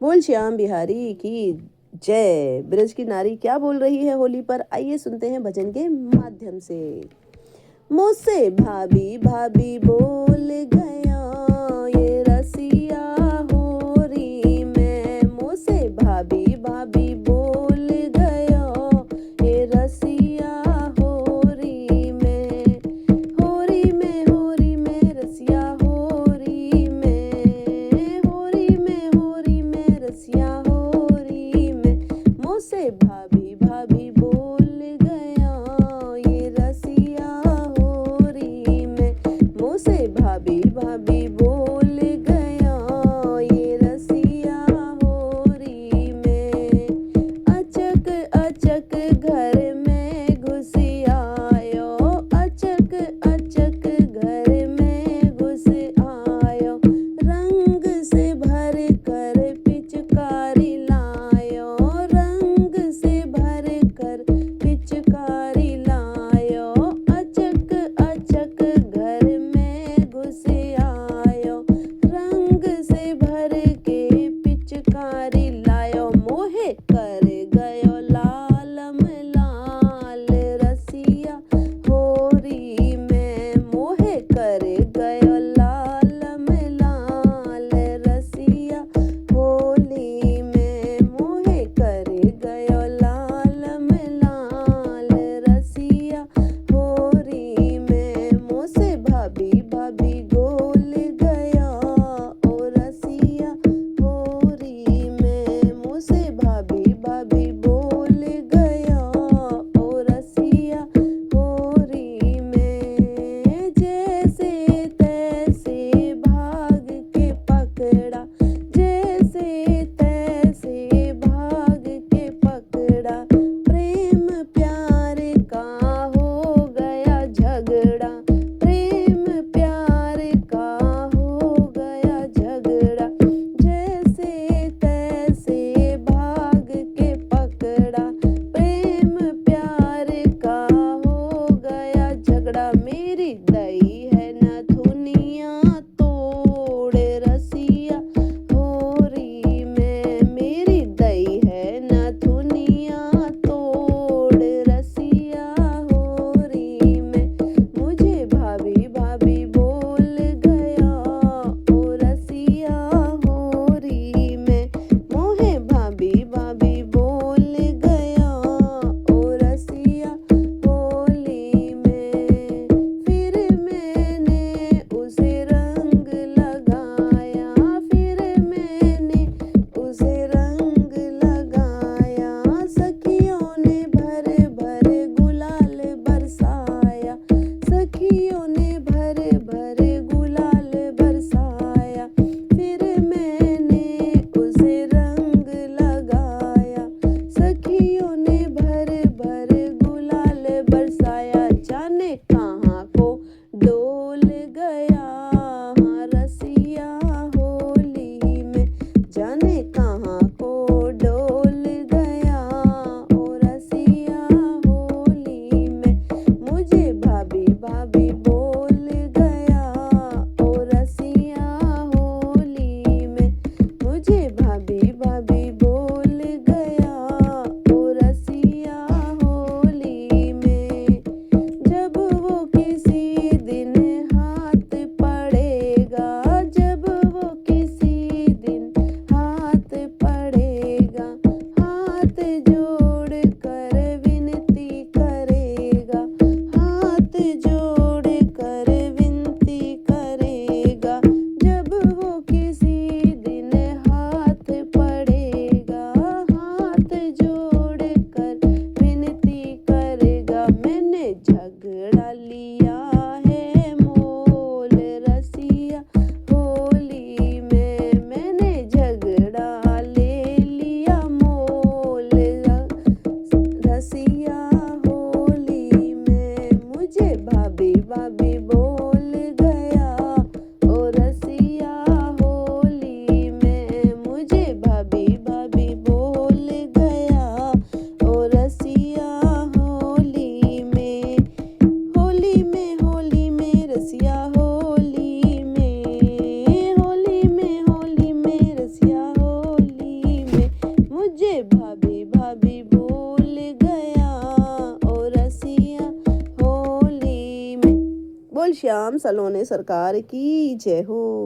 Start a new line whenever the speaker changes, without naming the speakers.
बोल श्याम बिहारी की जय। ब्रज की नारी क्या बोल रही है होली पर, आइए सुनते हैं भजन के माध्यम से। मुझसे भाभी भाभी बोल गया ये रसिया होरी में, मुझसे भाभी भाभी बोल गया ये रसिया होरी में, होरी में होरी में रसिया होरी में, होरी में रसिया होरी में, मुझसे भाभी भाभी बोल गया ये रसिया होरी में, मुझसे भाभी भाभी बोल श्याम सलोने सरकार की जय हो।